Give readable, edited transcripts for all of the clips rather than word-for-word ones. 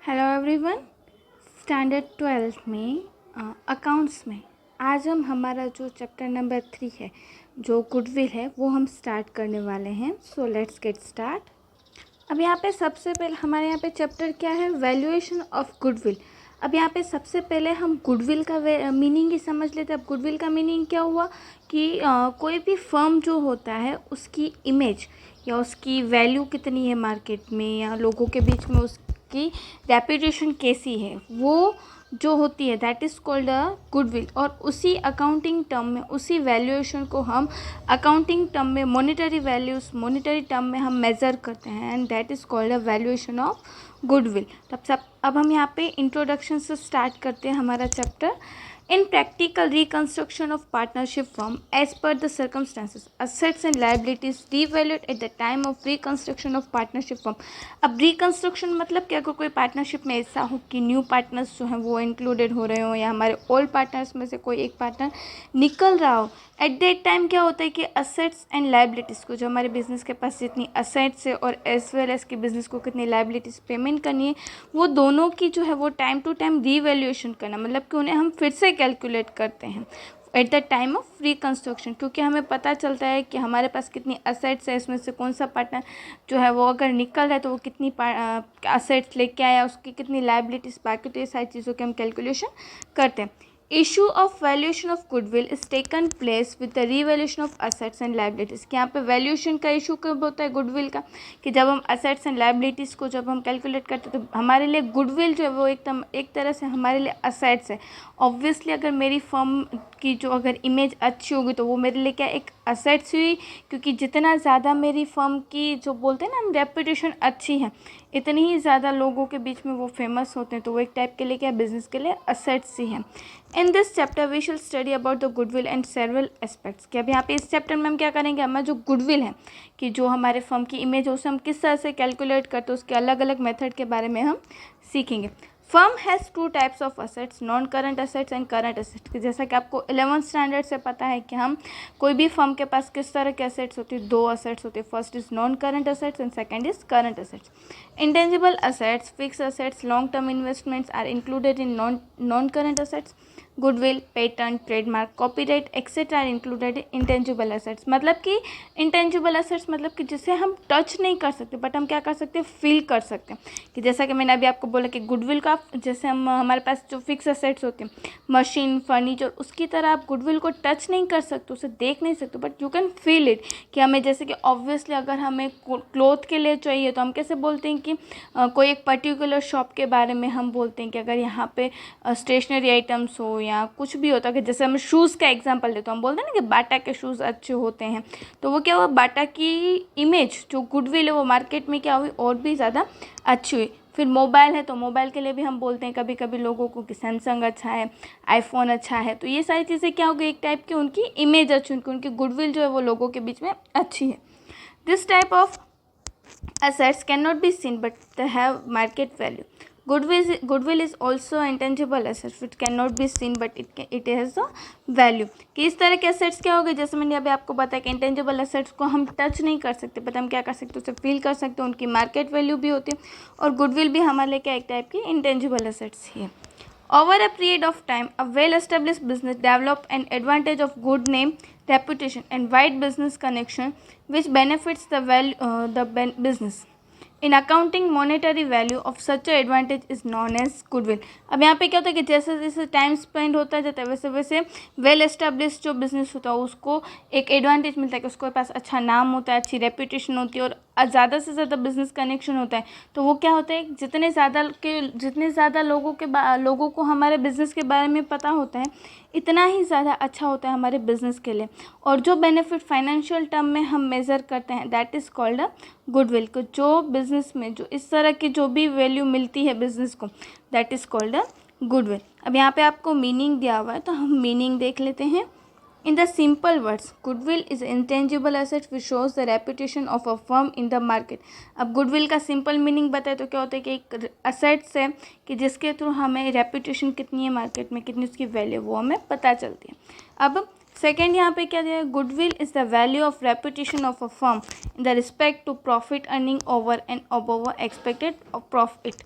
Hello everyone. Standard 12 में accounts में आज हम हमारा जो चैप्टर नंबर 3 है जो गुडविल है वो हम स्टार्ट करने वाले हैं। So let's get start. अब यहाँ पे सबसे पहले हमारे यहाँ पे चैप्टर क्या है, वैल्यूएशन ऑफ गुडविल। अब यहाँ पे सबसे पहले हम गुडविल का मीनिंग ही समझ लेते हैं। अब गुडविल का मीनिंग क्या हुआ कि कोई भी फर्म जो होता है उसकी इमेज या उसकी वैल्यू कितनी है मार्केट में या लोगों के बीच में उसकी रेपुटेशन कैसी है, वो जो होती है that is called a goodwill. और उसी अकाउंटिंग टर्म में उसी वैल्यूएशन को हम अकाउंटिंग टर्म में मॉनेटरी टर्म में हम मेज़र करते हैं and that is called a valuation of goodwill. अब हम यहाँ पे इंट्रोडक्शन से स्टार्ट करते हैं हमारा chapter. In practical reconstruction of partnership firm, as per the circumstances, assets and liabilities revalued at the time of reconstruction of partnership firm। अब reconstruction मतलब कि अगर कोई पार्टनरशिप में ऐसा हो कि न्यू पार्टनर्स जो हैं वो इंक्लूडेड हो रहे हो या हमारे ओल्ड पार्टनर्स में से कोई एक पार्टनर निकल रहा हो, एट दैट टाइम क्या होता है कि असेट्स एंड लाइबिलिटीज़ को, जो हमारे बिजनेस के पास जितनी असेट्स है और एज वेल एज कि बिजनेस को कितनी लाइबिलिटीज़ पेमेंट करनी है, वो दोनों की जो है वो टाइम टू टाइम रीवैल्यूएशन करना, मतलब कि उन्हें हम फिर से कैलकुलेट करते हैं eight the time of reconstruction. क्योंकि हमें पता चलता है कि हमारे पास कितनी असेट्स है, इसमें से कौन सा पार्टनर जो है वो अगर निकल रहा है तो वो कितनी असेट्स लेके आया, उसकी कितनी लाइबिलिटीज़ बाकी, तो ये सारी चीज़ों की हम कैलकुलेशन करते हैं। Issue of valuation of goodwill is taken place with the revaluation of assets and liabilities. कि यहाँ पे वैल्यूएशन का इशू कब होता है गुडविल का, कि जब हम असेट्स एंड लाइबिलिटीज़ को जब हम कैलकुलेट करते हैं तो हमारे लिए गुडविल जो है वो एक तरह से हमारे लिए असेट्स है। ऑब्वियसली अगर मेरी फर्म की जो अगर इमेज अच्छी होगी तो वो मेरे लिए क्या एक असेट्स हुई, क्योंकि जितना ज़्यादा मेरी फर्म की जो बोलते हैं ना हम रेपुटेशन अच्छी है, इतनी ही ज़्यादा लोगों के बीच में वो फेमस होते हैं, तो वो एक टाइप के लिए क्या बिजनेस के लिए असेट्स ही हैं। In this chapter we shall study about the goodwill and several aspects. कि अब यहाँ पे इस चैप्टर में हम क्या करेंगे, हमारा जो गुडविल है कि जो हमारे फर्म की इमेज है उसे हम किस तरह से कैलकुलेट करते हैं, उसके अलग अलग मेथड के बारे में हम सीखेंगे। Firm has two types of assets, non current assets and current assets. जैसा कि आपको 11th स्टैंडर्ड से पता है कि हम कोई भी फर्म के पास किस तरह के असेट्स होती है, दो असेट्स होते हैं, first is non current assets and second is current assets. Intangible assets, fix assets, long term investments are included in non current assets. Goodwill, patent, trademark, copyright etcetera are included in intangible assets. मतलब कि intangible assets मतलब कि जिसे हम touch नहीं कर सकते but हम क्या कर सकते हैं, फील कर सकते हैं। कि जैसा कि मैंने अभी आपको बोला कि गुडविल का जैसे हम हमारे पास जो फिक्स असेट्स होते हैं, मशीन, फर्नीचर, उसकी तरह आप गुडविल को टच नहीं कर सकते, उसे देख नहीं सकते, but you can feel it. कि हमें जैसे कि ऑब्वियसली अगर हमें क्लोथ के लिए चाहिए तो हम कैसे बोलते हैं कि कोई एक पर्टिकुलर शॉप के बारे में हम बोलते हैं कि अगर यहाँ पे स्टेशनरी आइटम्स हो या कुछ भी होता है, कि जैसे हम शूज़ का एग्जांपल लेते हैं, हम बोलते हैं ना कि बाटा के शूज़ अच्छे होते हैं, तो वो क्या हुआ, बाटा की इमेज जो गुडविल है वो मार्केट में क्या हुई और भी ज़्यादा अच्छी हुई। फिर मोबाइल है तो मोबाइल के लिए भी हम बोलते हैं कभी कभी लोगों को कि सैमसंग अच्छा है, आईफोन अच्छा है, तो ये सारी चीज़ें क्या हो गई, एक टाइप की उनकी इमेज अच्छी, उनकी गुडविल जो है वो लोगों के बीच में अच्छी है। This type of assets cannot be seen but they have market value. Goodwill is also an intangible asset which cannot be seen but it has a value। कि इस तरह के assets क्या हो गए, जैसे मैंने अभी आपको बताया कि इंटेंजिबल assets को हम टच नहीं कर सकते बट हम क्या कर सकते हैं, उसे फील कर सकते हैं, उनकी मार्केट वैल्यू भी होती है, और गुडविल भी हमारे लिए क्या एक टाइप की इंटेंजिबल assets ही है। Over a period of time, a well-established business develop an advantage of good name, reputation, and wide business connection, which benefits the business. In accounting, monetary value of such an advantage is known as goodwill। अब यहाँ पे क्या होता है कि जैसे जैसे time spend होता जाता है वैसे वैसे वेल एस्टेब्लिश जो बिजनेस होता है उसको एक एडवांटेज मिलता है कि उसके पास अच्छा नाम होता है, अच्छी रेपुटेशन होती है और ज़्यादा से ज़्यादा बिजनेस कनेक्शन होता है। तो वो क्या होता है, जितने ज़्यादा लोगों को हमारे बिज़नेस के बारे में पता होता है, इतना ही ज़्यादा अच्छा होता है हमारे बिज़नेस के लिए। और जो बेनिफिट फाइनेंशियल टर्म में हम मेज़र करते हैं that is called a goodwill. को जो बिज़नेस में जो इस तरह की जो भी वैल्यू मिलती है बिज़नेस को that is called a goodwill. अब यहाँ पे आपको मीनिंग दिया हुआ है तो हम मीनिंग देख लेते हैं। In the simple words, goodwill is an intangible asset which shows the reputation of a firm in the market। अब goodwill का सिंपल मीनिंग बताए तो क्या होता है कि एक असेट्स है कि जिसके थ्रू हमें रेपुटेशन कितनी है मार्केट में, कितनी उसकी वैल्यू वो हमें पता चलती है। अब सेकेंड यहाँ पे क्या दिया है, goodwill is the value of reputation of a firm in the respect to profit earning over and above expected profit.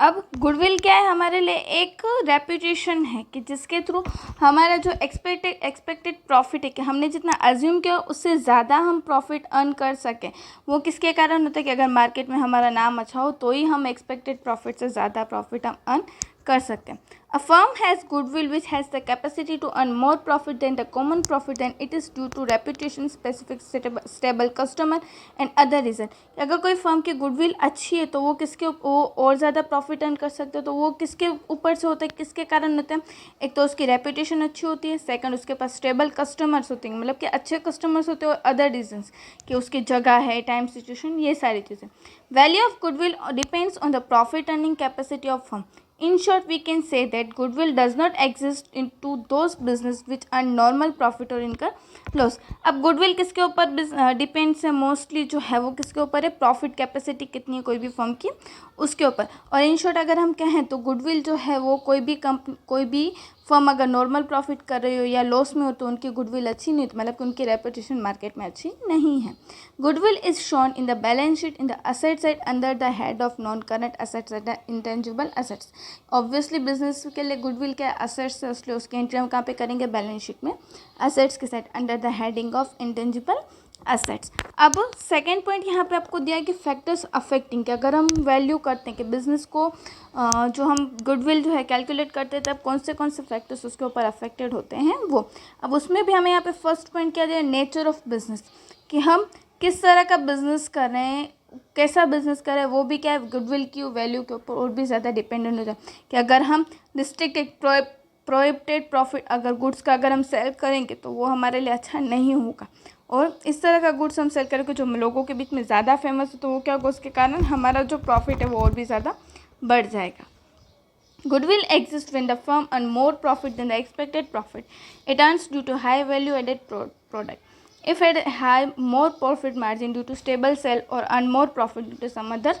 अब गुडविल क्या है हमारे लिए, एक रेपुटेशन है कि जिसके थ्रू हमारा जो एक्सपेक्टेड प्रॉफिट है कि हमने जितना अज्यूम किया उससे ज़्यादा हम प्रॉफिट अर्न कर सकें। वो किसके कारण होता है कि अगर मार्केट में हमारा नाम अच्छा हो तो ही हम एक्सपेक्टेड प्रॉफिट से ज़्यादा प्रॉफिट हम अर्न कर सकते हैं। A firm has goodwill which has the capacity to earn more profit than the common profit, and it is due to reputation, specific stable customer and other reason। अगर कोई firm की goodwill अच्छी है तो वो वो और ज़्यादा प्रॉफिट अर्न कर सकते हैं। तो वो किसके ऊपर से होता है, किसके कारण होता है? एक तो उसकी रेपुटेशन अच्छी होती है, सेकंड उसके पास स्टेबल कस्टमर्स होते हैं, मतलब कि अच्छे कस्टमर्स होते हैं, और अदर रीजन्स कि उसकी जगह है, टाइम सिचुएशन, ये सारी चीज़ें। Value of goodwill depends on the profit earning capacity of firm. In short, we can say that goodwill does not exist into those business which earn normal profit or incur loss। अब goodwill किसके ऊपर depends है? Mostly जो है वो किसके ऊपर है? प्रॉफिट कैपेसिटी कितनी है कोई भी फर्म की, उसके ऊपर। और इन शॉर्ट अगर हम कहें तो गुडविल जो है वो कोई भी फर्म अगर नॉर्मल प्रॉफिट कर रही हो या लॉस में हो तो उनकी गुडविल अच्छी नहीं, तो मतलब कि उनकी रेपुटेशन मार्केट में अच्छी नहीं है। Goodwill is shown in the balance sheet in the asset side under the head of non current assets and intangible assets. Obviously business के लिए गुडविल क्या असेट्स है, इसलिए उसकी एंट्री हम कहाँ पे करेंगे? बैलेंस शीट में, असेट्स के side under the heading of intangible assets. अब सेकेंड पॉइंट यहाँ पे आपको दिया है कि फैक्टर्स अफेक्टिंग, कि अगर हम वैल्यू करते हैं कि बिजनेस को जो हम गुडविल जो है कैलकुलेट करते हैं तब कौन से फैक्टर्स उसके ऊपर अफेक्टेड होते हैं वो। अब उसमें भी हमें यहाँ पे फर्स्ट पॉइंट क्या दिया? नेचर ऑफ बिजनेस, कि हम किस तरह का बिजनेस कर रहे हैं, कैसा बिजनेस कर रहे हैं, वो भी क्या है गुडविल की वैल्यू के ऊपर और भी ज़्यादा डिपेंडेंट हो जाए। कि अगर हम रिस्ट्रिक्टेड प्रोहिबिटेड प्रॉफिट अगर गुड्स का अगर हम सेल करेंगे तो वो हमारे लिए अच्छा नहीं होगा, और इस तरह का गुड्स हम सेल करेंगे जो लोगों के बीच में ज़्यादा फेमस है तो वो क्या होगा, उसके कारण हमारा जो प्रॉफिट है वो और भी ज़्यादा बढ़ जाएगा। Goodwill exists when the firm earns more profit than the expected profit. It earns due to high value added product. If it has more profit margin due to stable sale or earn more profit due to some other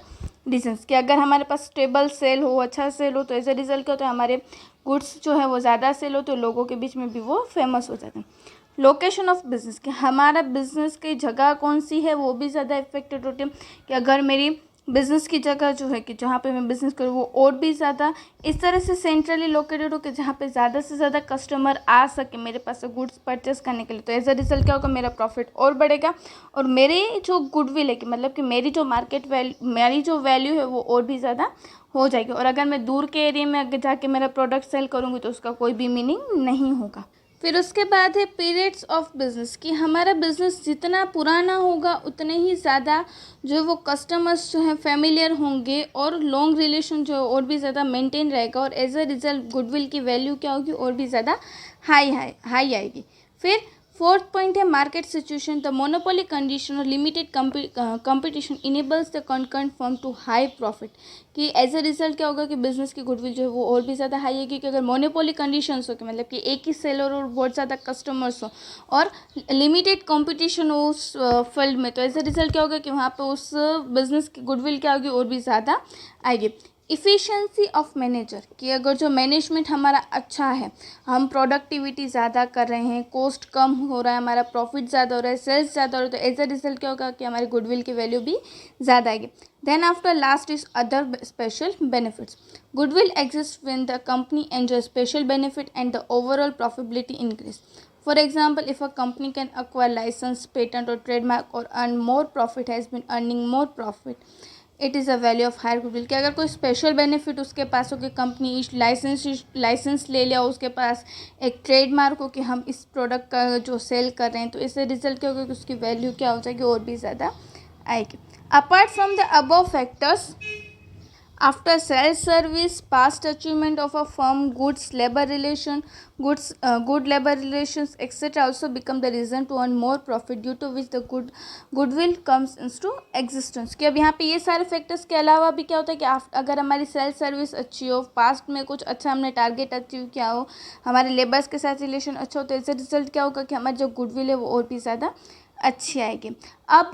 reasons। कि अगर हमारे पास stable cell हो, अच्छा cell हो, तो as a result क्या होता है, हमारे गुड्स जो है वो ज़्यादा सेल हो तो लोगों के बीच में भी वो फेमस हो जाते हैं। लोकेशन ऑफ बिजनेस, कि हमारा बिजनेस की जगह कौन सी है वो भी ज़्यादा इफेक्टेड होती है। कि अगर मेरी बिज़नेस की जगह जो है कि जहाँ पे मैं बिज़नेस करूँ वो और भी ज़्यादा इस तरह से सेंट्रली लोकेटेड हो कि जहाँ पे ज़्यादा से ज़्यादा कस्टमर आ सके मेरे पास से गुड्स परचेस करने के लिए, तो एज अ रिजल्ट क्या होगा, मेरा प्रॉफिट और बढ़ेगा और मेरी जो गुडविल है कि मतलब कि मेरी जो मेरी जो वैल्यू है वो और भी ज़्यादा हो जाएगी। और अगर मैं दूर के एरिया में अगर जाके मेरा प्रोडक्ट सेल करूँगी तो उसका कोई भी मीनिंग नहीं होगा। फिर उसके बाद है पीरियड्स ऑफ बिजनेस, कि हमारा बिजनेस जितना पुराना होगा उतने ही ज़्यादा जो वो कस्टमर्स जो हैं फेमिलियर होंगे और लॉन्ग रिलेशन जो और भी ज़्यादा मेंटेन रहेगा, और एज अ रिजल्ट गुडविल की वैल्यू क्या होगी, और भी ज़्यादा हाई आएगी। फिर फोर्थ पॉइंट है market situation. The monopoly condition और limited competition enables the concurrent firm to high profit, कि एज अ रिजल्ट क्या होगा कि बिजनेस की गुडविल जो है वो और भी ज़्यादा हाई है, क्योंकि अगर मोनोपोली कंडीशंस हो कि मतलब कि एक ही सेलर और बहुत ज़्यादा कस्टमर्स हो और लिमिटेड कंपटीशन हो उस फील्ड में, तो एज अ रिजल्ट क्या होगा कि वहाँ पे उस बिजनेस की गुडविल क्या होगी, और भी ज़्यादा आएगी। इफ़िशेंसी ऑफ मैनेजर, कि अगर जो मैनेजमेंट हमारा अच्छा है, हम प्रोडक्टिविटी ज़्यादा कर रहे हैं, कॉस्ट कम हो रहा है, हमारा प्रॉफिट ज़्यादा हो रहा है, सेल्स ज़्यादा हो रहा है, तो एज अ रिजल्ट क्या होगा कि हमारी गुडविल की वैल्यू भी ज़्यादा आएगी। Then after last is other special benefits. Goodwill exist when the company enjoy special benefit and the overall profitability increase. For example, if a company can acquire license, patent or trademark or earn more profit, has been earning more profit, it is a value of higher goodwill. कि अगर कोई special benefit उसके पास हो कि company licence ले लिया, उसके पास एक ट्रेडमार्क हो कि हम इस प्रोडक्ट का जो सेल कर रहे हैं, तो इससे रिजल्ट क्या होगा कि उसकी वैल्यू क्या हो जाएगी, और भी ज़्यादा आएगी। Apart from the above factors, after sales service, past achievement of a firm, good labor relations etc also become the reason to earn more profit, due to which the goodwill comes into existence। कि अब यहाँ पे ये सारे factors के अलावा भी क्या होता है कि अगर हमारी सेल्स सर्विस अच्छी हो, पास्ट में कुछ अच्छा हमने टारगेट अचीव किया हो, हमारे लेबर्स के साथ रिलेशन अच्छा हो, तो इससे रिजल्ट क्या होगा कि हमारी जो गुडविल है वो और भी ज़्यादा अच्छी आएगी। अब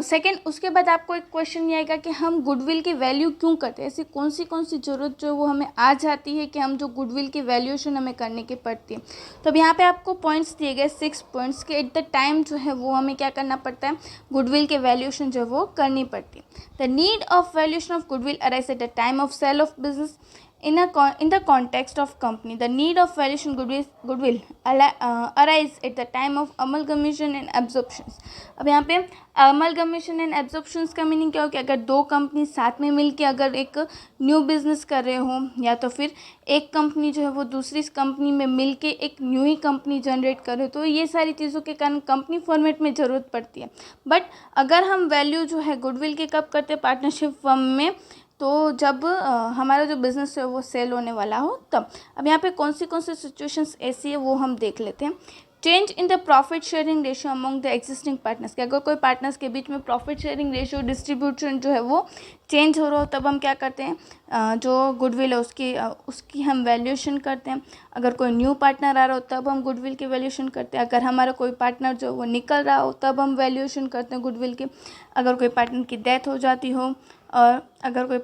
सेकंड, उसके बाद आपको एक क्वेश्चन ये आएगा कि हम गुडविल की वैल्यू क्यों करते हैं, ऐसी कौन सी ज़रूरत जो वो हमें आ जाती है कि हम जो गुडविल की वैल्यूएशन हमें करने की पड़ती है। तो अब यहाँ पे आपको पॉइंट्स दिए गए 6 पॉइंट्स के एट द टाइम जो है वो हमें क्या करना पड़ता है, गुडविल के वैल्यूएशन जो वो करनी पड़ती है। The need of valuation of goodwill arise at the time of sale of business in the context of company. The need of valuation goodwill arise at the time of amalgamation and absorptions. अब यहाँ पे amalgamation and absorptions का meaning क्या हो कि अगर दो company साथ में मिलके अगर एक न्यू बिजनेस कर रहे हो, या तो फिर एक कंपनी जो है वो दूसरी कंपनी में मिलके एक न्यू ही कंपनी जनरेट कर रहे हो, तो ये सारी चीज़ों के कारण कंपनी फॉर्मेट में ज़रूरत पड़ती है. बट अगर हम वैल्यू जो है गुडविल के कब करते हैं, पार्टनरशिप फर्म में, तो जब हमारा जो बिज़नेस है वो सेल होने वाला हो तब. अब यहाँ पे कौन सी सिचुएशंस ऐसी है वो हम देख लेते हैं. Change in the profit sharing ratio among the existing partners, कि अगर कोई पार्टनर्स के बीच में प्रॉफिट शेयरिंग रेशियो डिस्ट्रीब्यूशन जो है वो चेंज हो रहा हो, तब हम क्या करते हैं, जो गुडविल है उसकी हम वैल्यूएशन करते हैं. अगर कोई न्यू पार्टनर आ रहा हो तब हम गुडविल की वैल्यूएशन करते हैं. अगर हमारा कोई पार्टनर जो वो निकल रहा हो तब हम वैल्यूएशन करते हैं गुडविल की. अगर कोई पार्टनर की डेथ हो जाती हो, और अगर कोई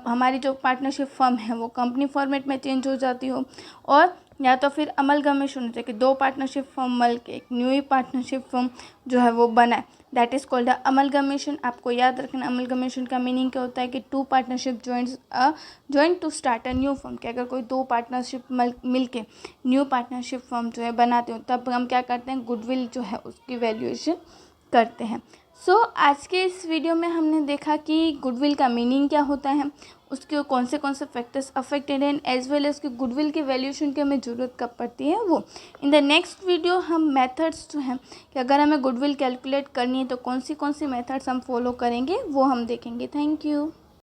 हमारी जो पार्टनरशिप फर्म है वो कंपनी फॉर्मेट में चेंज हो जाती हो, और या तो फिर अमलगमेशन होता है कि दो पार्टनरशिप फर्म मिल के एक न्यू ही पार्टनरशिप फर्म जो है वो बनाए, that is called the amalgamation. आपको याद रखना अमलगमेशन का मीनिंग क्या होता है कि two partnership join to start a new firm, कि अगर कोई दो पार्टनरशिप मिल के न्यू पार्टनरशिप फर्म जो है बनाते हो तब हम क्या करते हैं, गुडविल जो है उसकी वैल्यूएशन करते हैं. आज के इस वीडियो में हमने देखा कि गुडविल का मीनिंग क्या होता है, उसके कौन से फैक्टर्स अफेक्टेड हैं, एज वेल एज उसकी गुडविल की वैल्यूएशन की हमें ज़रूरत कब पड़ती है वो. इन द नेक्स्ट वीडियो हम मेथड्स जो हैं कि अगर हमें गुडविल कैलकुलेट करनी है तो कौन सी मेथड्स हम फॉलो करेंगे वो हम देखेंगे. Thank you.